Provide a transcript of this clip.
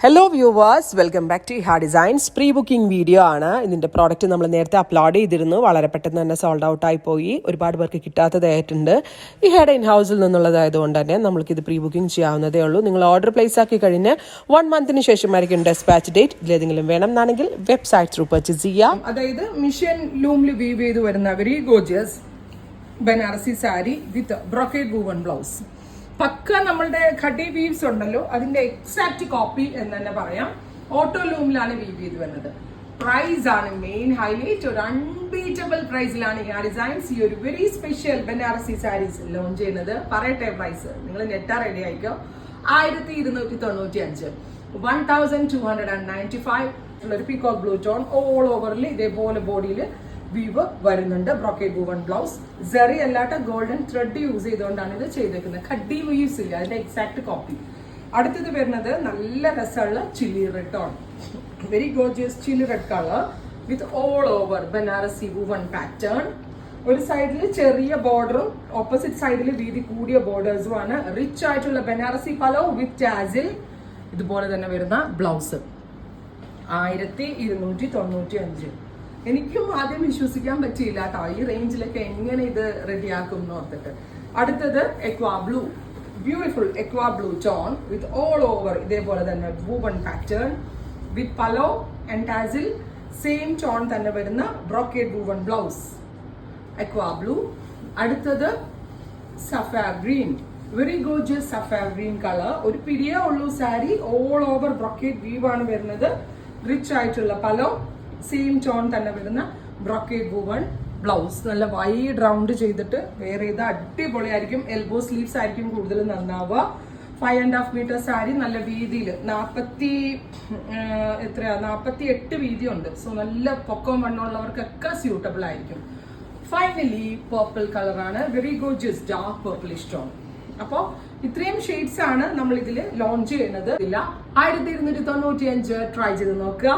Hello viewers, welcome back to Iha designs. Pre booking video ആണ്. ഇതിൻ്റെ product നമ്മൾ നേരത്തെ അപ്ലോഡ് ചെയ്തിരുന്നു. വളരെ പെട്ടെന്ന് തന്നെ സോൾഡ് ഔട്ടായി പോയി. ഒരുപാട് പേർക്ക് കിട്ടാത്തതായിട്ടുണ്ട്. ഇഹയുടെ ഇൻ ഹൗസിൽ നിന്നുള്ളതായതുകൊണ്ട് തന്നെ നമ്മൾക്കിത് പ്രീ ബുക്കിംഗ് ചെയ്യാവുന്നതേ ഉള്ളൂ. നിങ്ങൾ ഓർഡർ പ്ലേസ് ആക്കി കഴിഞ്ഞ് 1 മന്തിന് ശേഷമായിരിക്കും ഡെസ്പാച്ച് ഡേറ്റ്. ഇതിലേതെങ്കിലും വേണം എന്നാണെങ്കിൽ വെബ്സൈറ്റ് ത്രൂ പർച്ചേസ് ചെയ്യാം. അതായത് മിഷൻ ലൂമിൽ വീവ് ചെയ്ത് വരുന്ന വെരി ഗോർജിയസ് ബനാറസി സാരി വിത്ത് ബ്രോക്കേഡ് വൂവൺ ബ്ലൗസ്. പക്ക നമ്മളുടെ ഖഡി വീവ്സ് ഉണ്ടല്ലോ, അതിന്റെ എക്സാക്ട് കോപ്പി എന്ന് തന്നെ പറയാം. ഓട്ടോ ലൂമിലാണ് വീവ് ചെയ്ത് വരുന്നത്. പ്രൈസ് ആണ് മെയിൻ ഹൈലൈറ്റ്. ഒരു അൺബീറ്റബിൾ പ്രൈസിലാണ് ഈ ഡിസൈൻസ് ഈ ഒരു very special Banarasi saris launch ചെയ്യുന്നത്. പറയട്ടെ പ്രൈസ്, നിങ്ങൾ നെറ്റാ റെഡി ആയിക്കോ. 1295, 1295 ഒരു പീകോക്ക് ബ്ലൂ ടോൺ ഓൾ ഓവറിൽ ഇതേപോലെ ബോഡിയിൽ വീവ് വരുന്നുണ്ട്. Brocade woven blouse. സെറി അല്ലാത്ത ഗോൾഡൻ ത്രെഡ് യൂസ് ചെയ്തുകൊണ്ടാണ് ഇത് ചെയ്തേക്കുന്നത്. ഖഡി വീവ്സ് ഇല്ല, അതിന്റെ എക്സാക്ട് കോപ്പി. അടുത്തത് വരുന്നത് നല്ല രസമുള്ള chilli red tone, very gorgeous chilli red colour വിത്ത് all over Banarasi woven pattern. ഒരു സൈഡിൽ ചെറിയ ബോർഡറും ഓപ്പോസിറ്റ് സൈഡിൽ വീതി കൂടിയ ബോർഡേഴ്സും ആണ്. റിച്ച് ആയിട്ടുള്ള ബനാറസി പലോ വിത്ത് ടാസിൽ. ഇതുപോലെ തന്നെ വരുന്ന ബ്ലൗസ് 1295. എനിക്കും ആദ്യം വിശ്വസിക്കാൻ പറ്റിയില്ല കേട്ടോ, ഈ റേഞ്ചിലൊക്കെ എങ്ങനെ ഇത് റെഡിയാക്കും എന്ന് ഓർത്തിട്ട്. അടുത്തത് aqua blue, beautiful aqua blue tone with all over ഇതേപോലെ തന്നെ woven pattern with pallu and tassel. Same tone തന്നെ വരുന്ന brocade woven blouse, aqua blue. അടുത്തത് sapphire green, very gorgeous sapphire green colour. ഒരു പിടിയേ ഉള്ളൂ sari, all over brocade weave ആണ് വരുന്നത്. റിച്ച് ആയിട്ടുള്ള പലോ, സെയിം ടോൺ തന്നെ വരുന്ന ബ്രോക്കേഡ് വൂവൺ ബ്ലൗസ്. നല്ല വൈഡ് റൗണ്ട് ചെയ്തിട്ട് വേറെ ഇത് അടിപൊളിയായിരിക്കും. എൽബോ സ്ലീവ്സ് ആയിരിക്കും കൂടുതൽ നന്നാവുക. 5.5 മീറ്റർ സാരി, നല്ല വീതിയിൽ 48 വീതി ഉണ്ട്. സോ നല്ല പൊക്കം വണ്ണമുള്ളവർക്കൊക്കെ സ്യൂട്ടബിൾ ആയിരിക്കും. ഫൈനലി പർപ്പിൾ കളറാണ്, very gorgeous dark purplish tone. അപ്പോൾ ഇത്രയും ഷെയ്ഡ്സ് ആണ് നമ്മൾ ഇതിൽ ലോഞ്ച് ചെയ്യുന്നത്. 1295 ട്രൈ ചെയ്ത് നോക്കുക.